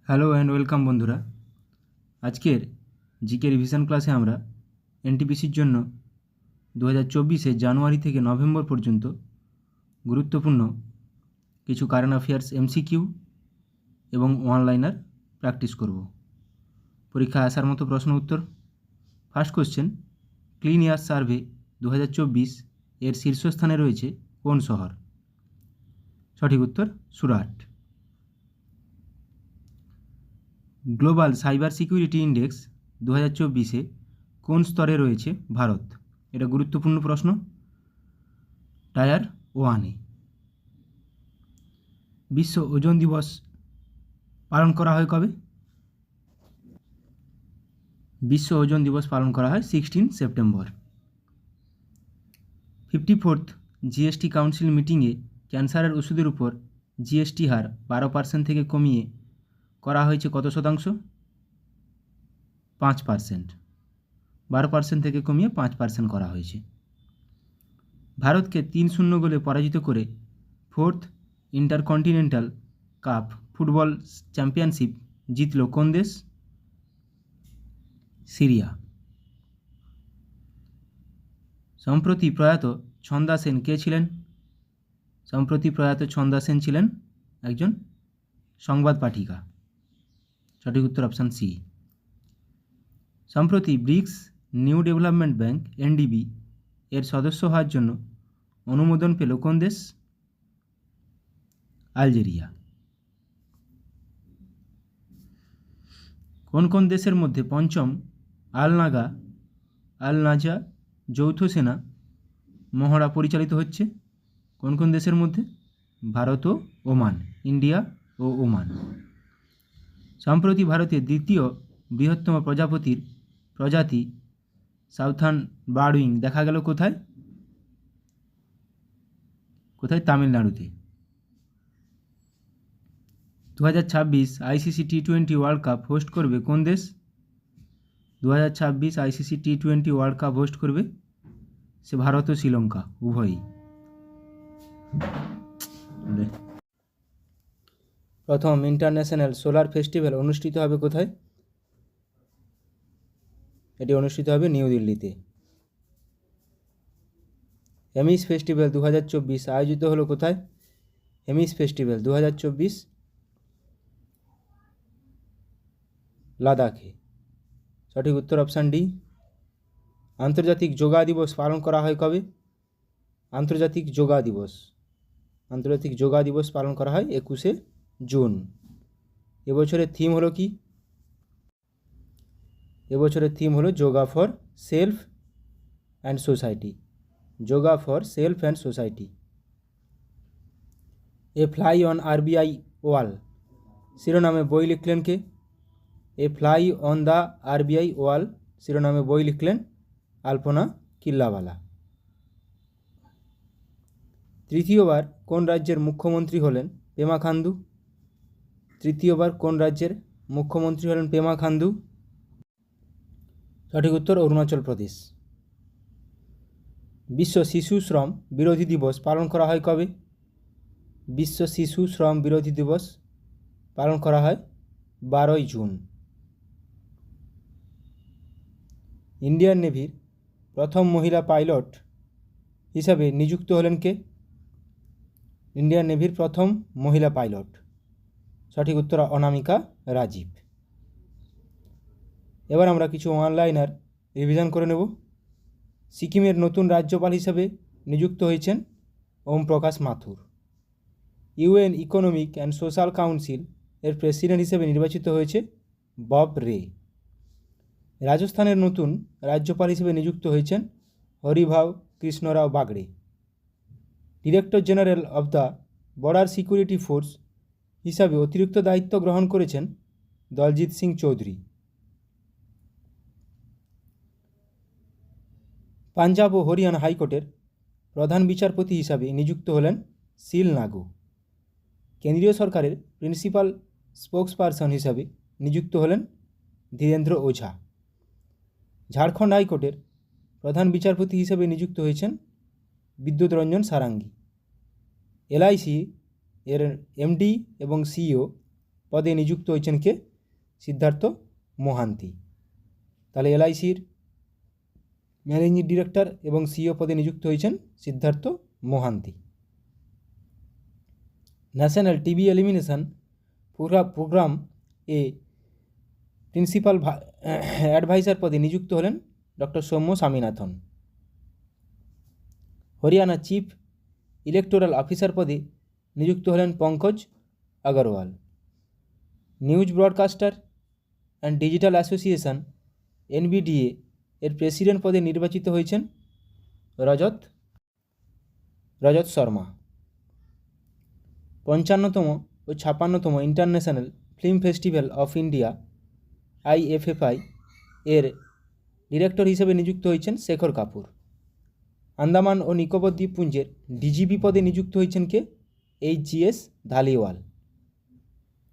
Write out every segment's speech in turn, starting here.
Hello and welcome বন্ধুরা। আজকের GK revision ক্লাসে আমরা এনটিপিসির জন্য 2024 জানুয়ারি থেকে নভেম্বর পর্যন্ত গুরুত্বপূর্ণ কিছু কারেন্ট অ্যাফেয়ার্স এমসিকিউ এবং অনলাইনার প্র্যাকটিস করব। পরীক্ষায় আসার মতো প্রশ্ন উত্তর। First question, clean air survey 2024 এর শীর্ষস্থানে রয়েছে কোন শহর? সঠিক উত্তর Surat. Global cyber security index 2024 কোন স্তরে রয়েছে ভারত? এটা গুরুত্বপূর্ণ প্রশ্ন। টায়ার 1-এ। বিশ্ব ওজোন দিবস পালন করা হয় কবে? বিশ্ব ওজোন দিবস পালন করা হয় 16 সেপ্টেম্বর। 54th জিএসটি কাউন্সিল মিটিংয়ে ক্যান্সারের ওষুধের উপর জিএসটি হার 12% থেকে কমিয়ে করা হয়েছে কত শতাংশ? 5%। 12% থেকে কমিয়ে 5% করা হয়েছে। ভারতকে 3-0 গোলে পরাজিত করে 4th intercontinental cup football championship জিতল কোন দেশ? সিরিয়া। সম্প্রতি প্রয়াত ছন্দা সেন কে ছিলেন? সম্প্রতি প্রয়াত ছন্দা সেন ছিলেন একজন সংবাদ পাঠিকা। সঠিক উত্তর অপশান সি। সম্প্রতি BRICS new development bank NDB এর সদস্য হওয়ার জন্য অনুমোদন পেল কোন দেশ? আলজেরিয়া। কোন কোন দেশের মধ্যে পঞ্চম আল নাজা যৌথ সেনা মহড়া পরিচালিত হচ্ছে? কোন কোন দেশের মধ্যে? ভারত ও ওমান, ইন্ডিয়া ও ওমান। সম্প্রতি ভারতের দ্বিতীয় বৃহত্তম প্রজাতি সাউথার্ন বার্ডউইং দেখা গেল কোথায়? তামিলনাড়ুতে। 2026 ICC T20 world cup host করবে কোন দেশ? 2026 ICC T20 world cup host করবে সে ভারত ও শ্রীলঙ্কা উভয়ই। প্রথম ইন্টারন্যাশনাল সোলার ফেস্টিভ্যাল অনুষ্ঠিত হবে কোথায়? এটি অনুষ্ঠিত হবে নিউ দিল্লিতে। হেমিস ফেস্টিভ্যাল 2024 আয়োজিত হলো কোথায়? হেমিস ফেস্টিভ্যাল 2024 লাদাখে। সঠিক উত্তর অপশান ডি। আন্তর্জাতিক যোগা দিবস পালন করা হয় কবে? আন্তর্জাতিক যোগা দিবস পালন করা হয় 21শে জুন। এবছরের থিম হলো কি? এবছরের থিম হলো yoga for self and society. Yoga for self and society. A fly on RBI wall শিরোনামে বই লিখলেন কে? A fly on the RBI wall শিরোনামে বই লিখলেন আলপনা কিল্লাওয়ালা। তৃতীয়বার কোন রাজ্যের মুখ্যমন্ত্রী হলেন পেমা খান্ডু? তৃতীয়বার কোন রাজ্যের মুখ্যমন্ত্রী হলেন পেমা খান্ডু? সঠিক উত্তর অরুণাচল প্রদেশ। বিশ্ব শিশু শ্রম বিরোধী দিবস পালন করা হয় কবে? বিশ্ব শিশু শ্রম বিরোধী দিবস পালন করা হয় 12ই জুন। ইন্ডিয়ান নেভির প্রথম মহিলা পাইলট হিসাবে নিযুক্ত হলেন কে? ইন্ডিয়ান নেভির প্রথম মহিলা পাইলট। সঠিক উত্তর অনামিকা রাজীব। এবার আমরা কিছু অনলাইনার রিভিশন করে নেব। সিকিমের নতুন রাজ্যপাল হিসাবে নিযুক্ত হয়েছেন Om Prakash Mathur. UN economic and social council এর প্রেসিডেন্ট হিসেবে নির্বাচিত হয়েছে বব রে। রাজস্থানের নতুন রাজ্যপাল হিসেবে নিযুক্ত হয়েছেন Haribhau Krishnarao Bagde. Director general of the border security force হিসাবে অতিরিক্ত দায়িত্ব গ্রহণ করেছেন দলজিৎ সিং চৌধুরী। পাঞ্জাব ও হরিয়ানা হাইকোর্টের প্রধান বিচারপতি হিসাবে নিযুক্ত হলেন শিল নাগু। কেন্দ্রীয় সরকারের প্রিন্সিপাল স্পোক্সপারসন হিসাবে নিযুক্ত হলেন ধীরেন্দ্র ওঝা। ঝাড়খণ্ড হাইকোর্টের প্রধান বিচারপতি হিসেবে নিযুক্ত হয়েছেন বিদ্যুৎ রঞ্জন সারাঙ্গী। এলআইসি এর এমডি এবং সিইও পদে নিযুক্ত হয়েছেন কে? সিদ্ধার্থ মোহান্তি। তাহলে এলআইসির ম্যানেজিং ডিরেক্টর এবং সিইও পদে নিযুক্ত হয়েছেন Siddhartha Mohanty. National TB elimination programme এ প্রিন্সিপাল অ্যাডভাইজার পদে নিযুক্ত হলেন doctor Soumya Swaminathan. Haryana chief electoral officer পদে নিযুক্ত হলেন Pankaj Agarwal. News broadcaster and digital association NBDA এর প্রেসিডেন্ট পদে নির্বাচিত হয়েছেন রজত শর্মা। 55তম ও 56তম international film festival of India IFFI এর ডিরেক্টর হিসেবে নিযুক্ত হয়েছেন শেখর কাপুর। আন্দামান ও নিকোবর দ্বীপপুঞ্জের ডিজিপি পদে নিযুক্ত হয়েছেন কে? HGS Dhaliwal.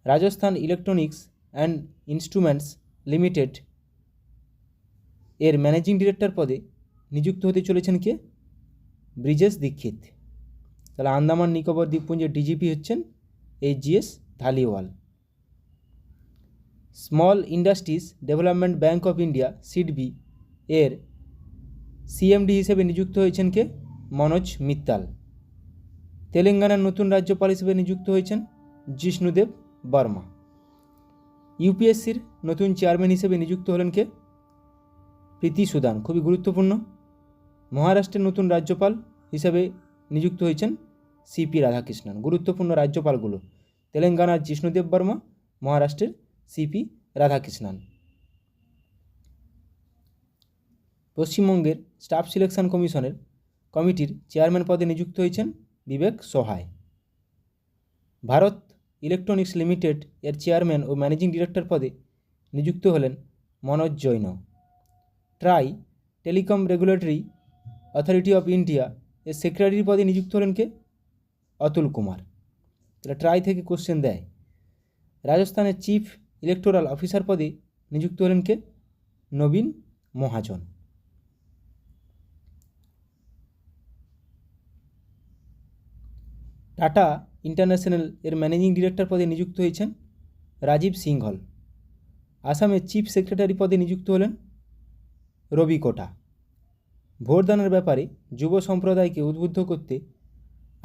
Rajasthan electronics and instruments limited এর ম্যানেজিং ডিরেক্টর পদে নিযুক্ত হতে চলেছেন কে? ব্রিজেশ দীক্ষিত। তাহলে আন্দামান নিকোবর দ্বীপপুঞ্জের ডিজিপি হচ্ছেন HGS Dhaliwal. Small industries development bank of India SIDBI এর CMD হিসেবে নিযুক্ত হয়েছেন কে? মনোজ মিত্তাল। তেলেঙ্গানার নতুন রাজ্যপাল হিসেবে নিযুক্ত হয়েছেন জিষ্ণুদেব বর্মা। ইউপিএসসির নতুন চেয়ারম্যান হিসেবে নিযুক্ত হলেন কে? প্রীতি সুদান। খুবই গুরুত্বপূর্ণ। মহারাষ্ট্রের নতুন রাজ্যপাল হিসেবে নিযুক্ত হয়েছেন CP রাধাকৃষ্ণন। গুরুত্বপূর্ণ রাজ্যপালগুলো: তেলেঙ্গানার জিষ্ণুদেব বর্মা, মহারাষ্ট্রের CP রাধাকৃষ্ণন। পশ্চিমবঙ্গের স্টাফ সিলেকশন কমিটির চেয়ারম্যান পদে নিযুক্ত হয়েছেন বিবেক সহায়। ভারত ইলেকট্রনিক্স লিমিটেড এর চেয়ারম্যান ও ম্যানেজিং ডিরেক্টর পদে নিযুক্ত হলেন Manoj Jain. Try telecom regulatory authority of India এর সেক্রেটারি পদে নিযুক্ত হলেন কে? অতুল কুমার। তাহলে ট্রাই থেকে কোশ্চেন দেয়। রাজস্থানের চিফ ইলেকটোরাল অফিসার পদে নিযুক্ত হলেন কে? নবীন মহাজন। টাটা ইন্টারন্যাশনাল এর ম্যানেজিং ডিরেক্টর পদে নিযুক্ত হয়েছেন রাজীব সিংঘল। আসামের চিফ সেক্রেটারি পদে নিযুক্ত হলেন রবি কোটা। ভোটদানের ব্যাপারে যুব সম্প্রদায়কে উদ্বুদ্ধ করতে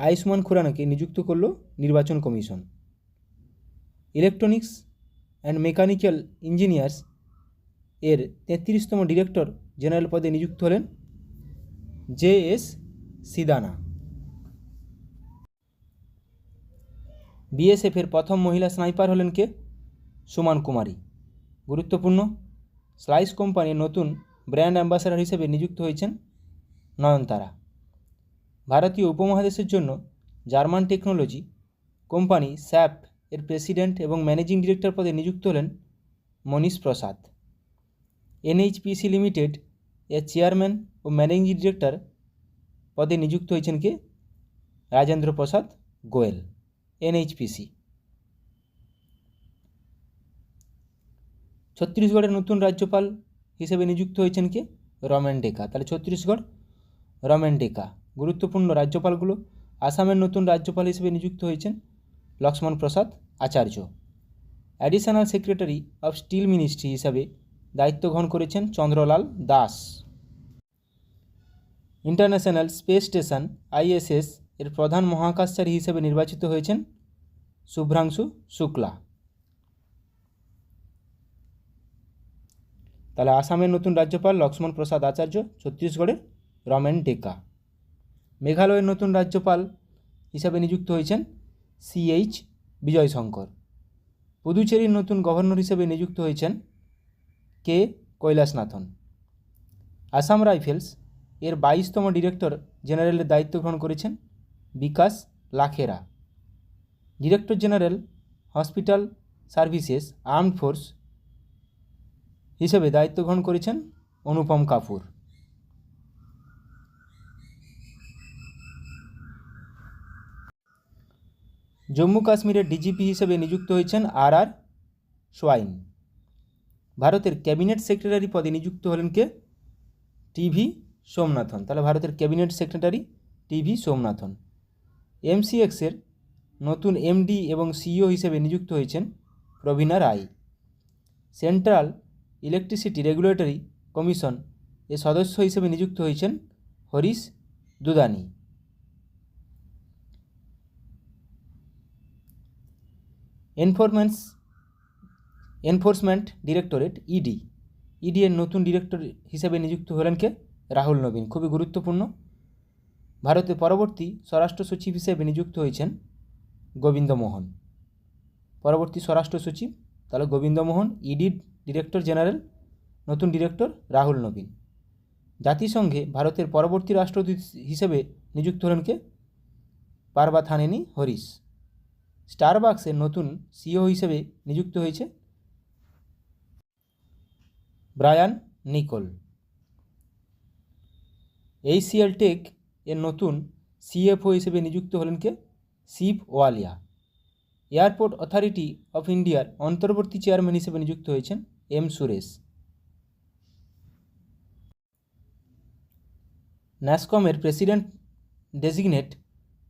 আয়ুষ্মান খুরানাকে নিযুক্ত করল নির্বাচন commission. Electronics and mechanical engineers এর 33তম ডিরেক্টর জেনারেল পদে নিযুক্ত হলেন JS সিদানা। BSF-এর প্রথম মহিলা স্নাইপার হলেন কে? সুমান কুমারী। গুরুত্বপূর্ণ। স্লাইস কোম্পানির নতুন ব্র্যান্ড অ্যাম্বাসাডার হিসেবে নিযুক্ত হয়েছেন নয়নতারা। ভারতীয় উপমহাদেশের জন্য জার্মান টেকনোলজি কোম্পানি SAP এর প্রেসিডেন্ট এবং ম্যানেজিং ডিরেক্টর পদে নিযুক্ত হলেন মনীশ প্রসাদ। NHPC লিমিটেড এর চেয়ারম্যান ও ম্যানেজিং ডিরেক্টর পদে নিযুক্ত হয়েছেন কে? রাজেন্দ্র প্রসাদ গোয়েল। NHPC। ছত্তিশগড়ের নতুন রাজ্যপাল হিসেবে নিযুক্ত হয়েছেন কে? রমেন ডেকা। তাহলে ছত্তিশগড় রমেন ডেকা। গুরুত্বপূর্ণ রাজ্যপালগুলো: আসামের নতুন রাজ্যপাল হিসেবে নিযুক্ত হয়েছেন Lakshman Prasad Acharya. Additional secretary of steel ministry হিসাবে দায়িত্ব গ্রহণ করেছেন Chandralal Das. International space station ISS এর প্রধান মহাকাশচারী হিসেবে নির্বাচিত হয়েছেন শুভ্রাংশু শুক্লা। তাহলে আসামের নতুন রাজ্যপাল লক্ষ্মণ প্রসাদ আচার্য, ছত্তিশগড়ের রমেন ডেকা। মেঘালয়ের নতুন রাজ্যপাল হিসাবে নিযুক্ত হয়েছেন CH বিজয়শঙ্কর। পুদুচেরির নতুন গভর্নর হিসেবে নিযুক্ত হয়েছেন K কৈলাসনাথন। আসাম রাইফেলস এর 22তম ডিরেক্টর জেনারেলের দায়িত্ব গ্রহণ করেছেন Bikash Lakhera. Director general hospital services armed force হিসেবে দায়িত্ব গ্রহণ করেছেন অনুপম কাপুর। জম্মু কাশ্মীরের ডিজিপি হিসেবে নিযুক্ত হয়েছেন RR সোয়াইন। ভারতের ক্যাবিনেট সেক্রেটারি পদে নিযুক্ত হলেন কে? TV সোমনাথন। তাহলে ভারতের cabinet secretary TV Somanathan. MCX এর নতুন MD এবং CEO হিসেবে নিযুক্ত হয়েছেন প্রবীণা রায়। সেন্ট্রাল ইলেকট্রিসিটি রেগুলেটরি কমিশন এর সদস্য হিসেবে নিযুক্ত হয়েছেন হরিশ দুদানি। এনফোর্সমেন্ট ডিরেক্টরেট ইডি এর নতুন ডিরেক্টর হিসেবে নিযুক্ত হলেন কে? রাহুল নবীন। খুবই গুরুত্বপূর্ণ। ভারতের পরবর্তী স্বরাষ্ট্র সচিব হিসেবে নিযুক্ত হয়েছেন গোবিন্দ মোহন। পরবর্তী স্বরাষ্ট্র সচিব তাহলে গোবিন্দ মোহন। ইডির ডিরেক্টর জেনারেল নতুন ডিরেক্টর রাহুল নবীন। জাতিসংঘে ভারতের পরবর্তী রাষ্ট্রদূত হিসেবে নিযুক্ত হলেন কে? পার্বাথানেনি হরিশ। স্টারবাকসের নতুন সিইও হিসেবে নিযুক্ত হয়েছে ব্রায়ান নিকোল। এইচসিএল টেক এর নতুন সিএফও হিসেবে নিযুক্ত হলেন কে? Shiv Walia. Airport authority of ইন্ডিয়ার অন্তর্বর্তী চেয়ারম্যান হিসেবে নিযুক্ত হয়েছেন এম সুরেশ। ন্যাসকমের প্রেসিডেন্ট ডেজিগনেট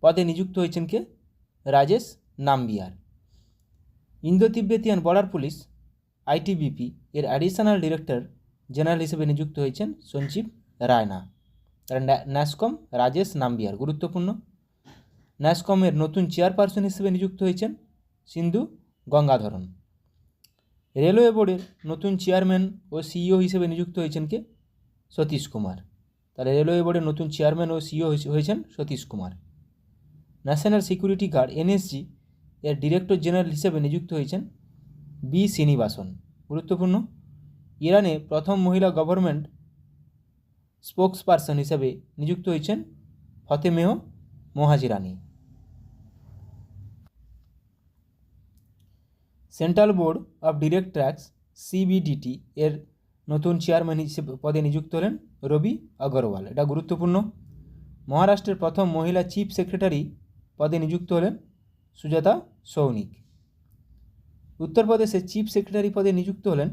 পদে নিযুক্ত হয়েছেন কে? Rajesh Nambiar. Indo Tibetan border police ITBP এর অ্যাডিশনাল ডিরেক্টর জেনারেল হিসেবে নিযুক্ত হয়েছেন সঞ্জীব রায়না। ন্যাসকম রাজেশ নাম্বিয়ার গুরুত্বপূর্ণ। ন্যাসকমের নতুন চেয়ারপারসন হিসেবে নিযুক্ত হয়েছেন সিন্ধু গঙ্গাধরন। রেলওয়ে বোর্ডের নতুন চেয়ারম্যান ও সিইও হিসেবে নিযুক্ত হয়েছেন কে? সতীশ কুমার। তাহলে রেলওয়ে বোর্ডের নতুন চেয়ারম্যান ও সিইও হয়েছেন Satish Kumar. National security guard NSG এর ডিরেক্টর জেনারেল হিসেবে নিযুক্ত হয়েছেন বি শ্রীনিবাসন। গুরুত্বপূর্ণ। ইরানে প্রথম মহিলা গভর্নমেন্ট স্পোকসপারসন হিসেবে নিযুক্ত হয়েছেন Fatemeh Mohajerani. Central board of direct tax CBDT এর নতুন চেয়ারম্যান হিসেবে পদে নিযুক্ত হলেন রবি আগরওয়াল। এটা গুরুত্বপূর্ণ। মহারাষ্ট্রের প্রথম মহিলা চিফ সেক্রেটারি পদে নিযুক্ত হলেন সুজাতা সৌনিক। উত্তরপ্রদেশের চিফ সেক্রেটারি পদে নিযুক্ত হলেন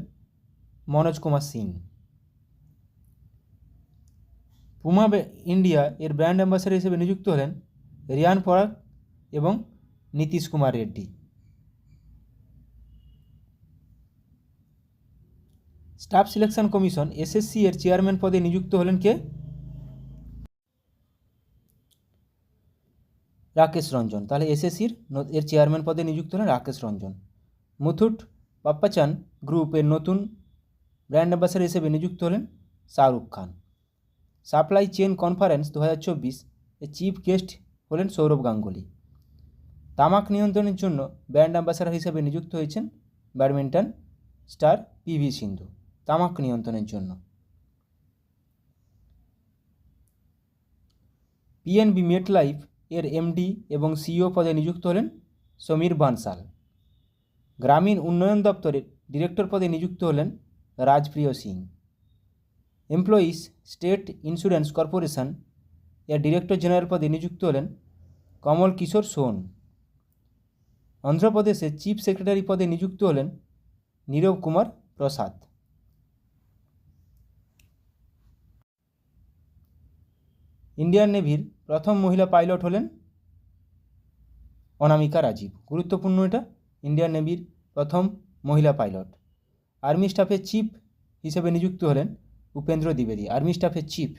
মনোজ কুমার সিং। পুমা ইন্ডিয়া এর ব্র্যান্ড অ্যাম্বাসাডর হিসেবে নিযুক্ত হলেন রিয়ান পরাগ এবং Nitish Kumar Reddy. Staff selection commission SSC এর চেয়ারম্যান পদে নিযুক্ত হলেন কে? রাকেশ রঞ্জন। তাহলে এসএসসির এর চেয়ারম্যান পদে নিযুক্ত হলেন রাকেশ রঞ্জন। মুথুট পাপ্পাচান গ্রুপ এর নতুন ব্র্যান্ড অ্যাম্বাসাডর হিসেবে নিযুক্ত হলেন Shahrukh Khan. Supply chain conference 2024 এর চিফ গেস্ট হলেন সৌরভ গাঙ্গুলি। তামাক নিয়ন্ত্রণের জন্য ব্র্যান্ড অ্যাম্বাসাডর হিসেবে নিযুক্ত হয়েছেন ব্যাডমিন্টন স্টার পিভি সিন্ধু। তামাক নিয়ন্ত্রণের জন্য। পিএনবি মেটলাইফ এর এমডি এবং সিইও পদে নিযুক্ত হলেন সমীর বানসাল। গ্রামীণ উন্নয়ন দপ্তরের ডিরেক্টর পদে নিযুক্ত হলেন Rajpriya Singh. Employees state insurance corporation এর ডিরেক্টর জেনারেল পদে নিযুক্ত হলেন কমল কিশোর সোন। অন্ধ্রপ্রদেশের চিফ সেক্রেটারি পদে নিযুক্ত হলেন নীরব কুমার প্রসাদ। ইন্ডিয়ান নেভির প্রথম মহিলা পাইলট হলেন অনামিকা রাজীব। গুরুত্বপূর্ণ এটা, ইন্ডিয়ান নেভির প্রথম মহিলা পাইলট। আর্মি স্টাফের চিফ হিসেবে নিযুক্ত হলেন উপেন্দ্র দ্বিবেদী। আর্মি স্টাফের চিফ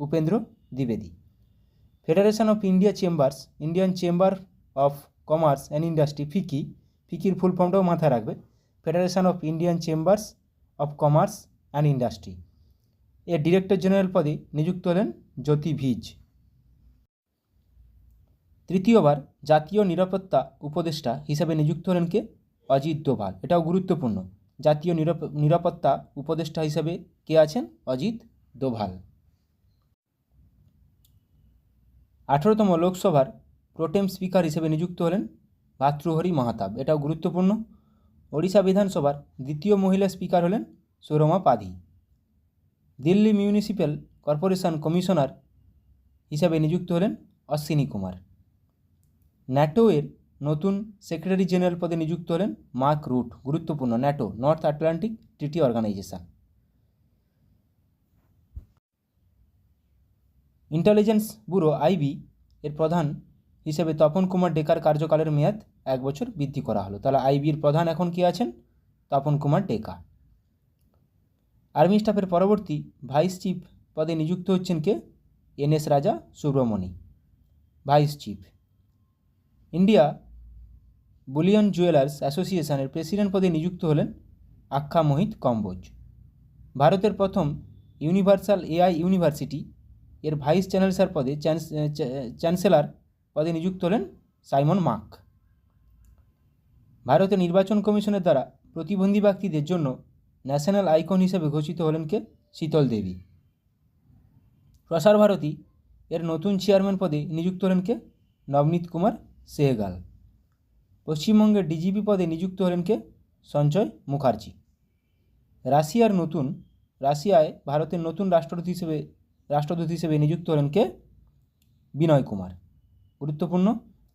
উপেন্দ্র দ্বিবেদী। Federation of India chambers, Indian chamber of commerce and industry, ফিকির ফুল ফর্মটাও মাথায় রাখবে। Federation of Indian chambers of commerce and industry এর ডিরেক্টর জেনারেল পদে নিযুক্ত হলেন জ্যোতি ভিজ। তৃতীয়বার জাতীয় নিরাপত্তা উপদেষ্টা হিসাবে নিযুক্ত হলেন কে? অজিত ডোভাল। এটাও গুরুত্বপূর্ণ। জাতীয় নিরাপত্তা উপদেষ্টা হিসাবে কে আছেন? অজিত ডোভাল। 18তম লোকসভার প্রোটেম স্পিকার হিসেবে নিযুক্ত হলেন ভাতৃহরি মাহাতাব। এটাও গুরুত্বপূর্ণ। ওড়িশা বিধানসভার দ্বিতীয় মহিলা স্পিকার হলেন Surama Padhi. Delhi municipal corporation commissioner হিসাবে নিযুক্ত হলেন অশ্বিনী কুমার। ন্যাটো এর নতুন সেক্রেটারি জেনারেল পদে নিযুক্ত হলেন মার্ক রুট। গুরুত্বপূর্ণ, NATO north Atlantic treaty organization. Intelligence bureau IB এর প্রধান হিসেবে তপন কুমার ডেকার কার্যকালের মেয়াদ 1 বছর বৃদ্ধি করা হলো। তাহলে আইবির প্রধান এখন কি আছেন? তপন কুমার ডেকা। আর্মি স্টাফের পরবর্তী ভাইস চিফ পদে নিযুক্ত হচ্ছেন কে? NS Raja Subramani, vice chief. India bullion jewellers অ্যাসোসিয়েশনের প্রেসিডেন্ট পদে নিযুক্ত হলেন আক্কা মোহিত কম্বোজ। ভারতের প্রথম ইউনিভার্সাল এআই ইউনিভার্সিটি এর ভাইস চ্যান্সেলর পদে চ্যান্সেলর পদে নিযুক্ত হলেন সাইমন মার্ক। ভারতের নির্বাচন কমিশনের দ্বারা প্রতিবন্ধী ব্যক্তিদের জন্য ন্যাশনাল আইকন হিসেবে ঘোষিত হলেন কে? শীতল দেবী। প্রসার ভারতী এর নতুন চেয়ারম্যান পদে নিযুক্ত হলেন কে? নবনীত কুমার সেহগাল। পশ্চিমবঙ্গের ডিজিপি পদে নিযুক্ত হলেন কে? সঞ্জয় মুখার্জি। রাশিয়ায় ভারতের নতুন রাষ্ট্রদূত হিসেবে নিযুক্ত হলেন কে? বিনয় কুমার। গুরুত্বপূর্ণ,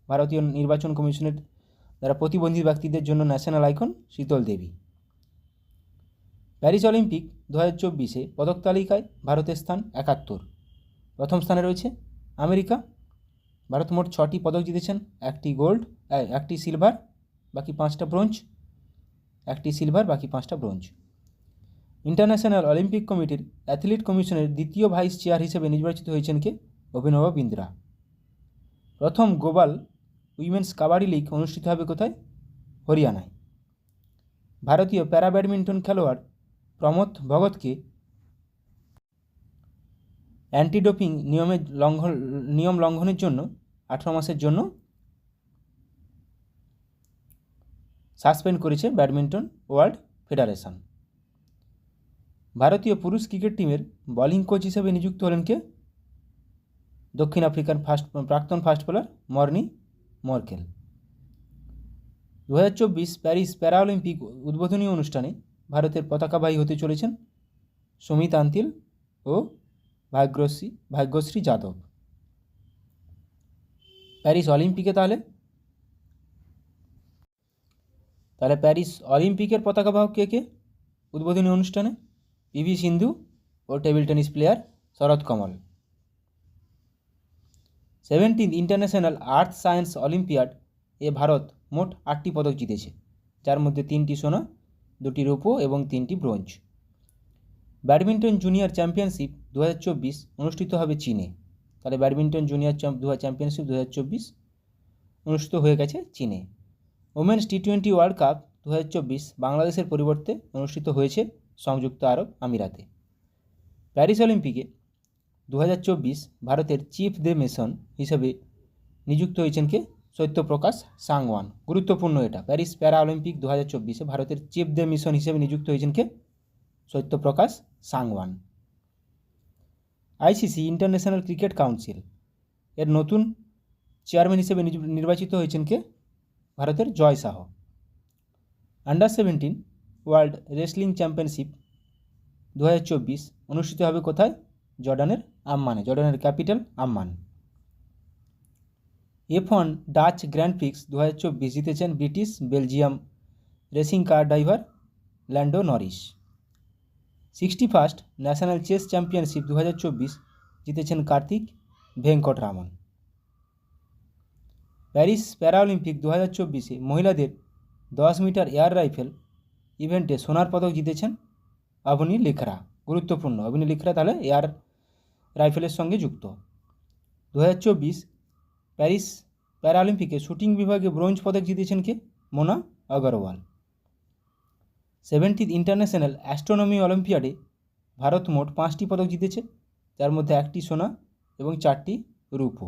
ভারতীয় নির্বাচন কমিশনের দ্বারা প্রতিবন্ধী ব্যক্তিদের জন্য ন্যাশনাল আইকন শীতল দেবী। প্যারিস অলিম্পিক 2024 পদক তালিকায় ভারতের স্থান 71। প্রথম স্থানে রয়েছে আমেরিকা। ভারত মোট 6টি পদক জিতেছেন, 1টি গোল্ড, 1টি সিলভার, বাকি 5টা ব্রোঞ্জ, 1টি সিলভার, বাকি 5টা ব্রোঞ্জ। ইন্টারন্যাশনাল অলিম্পিক কমিটির অ্যাথলিট কমিশনের দ্বিতীয় ভাইস চেয়ার হিসেবে নির্বাচিত হয়েছেন কে? অভিনব বিন্দ্রা। প্রথম গ্লোবাল উইমেন্স কাবাডি লিগ অনুষ্ঠিত হবে কোথায়? হরিয়ানায়। ভারতীয় প্যারা ব্যাডমিন্টন খেলোয়াড় প্রমথ ভগতকে অ্যান্টি ডোপিং নিয়ম লঙ্ঘনের জন্য 18 মাসের জন্য সাসপেন্ড করেছে ব্যাডমিন্টন ওয়ার্ল্ড ফেডারেশন। ভারতীয় পুরুষ ক্রিকেট টিমের বোলিং কোচ হিসেবে নিযুক্ত হলেন কে? দক্ষিণ আফ্রিকার প্রাক্তন fast bowler Morne Morkel. 2024 Paris Paralympic উদ্বোধনী অনুষ্ঠানে ভারতের পতাকাবাহী হতে চলেছেন সুমিত আন্তিল ও ভাগ্যশ্রী যাদব। প্যারিস অলিম্পিকে তাহলে প্যারিস অলিম্পিকের পতাকাবাহক কে কে উদ্বোধনী অনুষ্ঠানে? পিভি সিন্ধু ও table tennis player Sharath Kamal. 17th international earth science olympiad এ ভারত মোট 8টি পদক জিতেছে, যার মধ্যে 3টি সোনা, 2টি রৌপ্য এবং 3টি ব্রোঞ্জ। ব্যাডমিন্টন জুনিয়র চ্যাম্পিয়নশিপ 2024 অনুষ্ঠিত হবে চীনে। তাহলে ব্যাডমিন্টন জুনিয়র চ্যাম্পিয়নশিপ 2024 অনুষ্ঠিত হয়ে গেছে চীনে। ওমেন্স টি20 ওয়ার্ল্ড কাপ 2024 বাংলাদেশের পরিবর্তে অনুষ্ঠিত হয়েছে সংযুক্ত আরব আমিরাতে। প্যারিস অলিম্পিকে 2024 ভারতের চিফ দে মিশন হিসেবে নিযুক্ত হয়েছেন কে? সত্যপ্রকাশ সাংওয়ান। গুরুত্বপূর্ণ এটা, প্যারিস প্যারা অলিম্পিক 2024 ভারতের চিফ দে মিশন হিসেবে নিযুক্ত হয়েছেন কে? Satyaprakash Sangwan. ICC international cricket council এর নতুন চেয়ারম্যান হিসেবে নির্বাচিত হয়েছেন কে? ভারতের জয় শাহ। আন্ডার-17 ওয়ার্ল্ড রেসলিং চ্যাম্পিয়নশিপ 2024 অনুষ্ঠিত হবে কোথায়? জর্ডানের আম্মানে, জর্ডানের capital Amman. F1 Dutch grand prix 2024 জিতেছেন British Belgium racing car driver Lando Norris. 61st national chess championship 2024 জিতেছেন কার্তিক ভেঙ্কটরামন। প্যারিস প্যারাঅলিম্পিক 2024 মহিলাদের 10 মিটার এয়ার রাইফেল ইভেন্টে সোনার পদক জিতেছেন অবনী লেখরা। গুরুত্বপূর্ণ, অবনী লেখরা তাহলে এয়ার রাইফেলের সঙ্গে যুক্ত। 2024 প্যারিস প্যারাঅলিম্পিকে শুটিং বিভাগে ব্রোঞ্জ পদক জিতেছেন কে? Mona Agarwal. 70th international astronomy অলিম্পিয়াডে ভারত মোট 5টি পদক জিতেছে, যার মধ্যে 1টি সোনা এবং 4টি রূপো।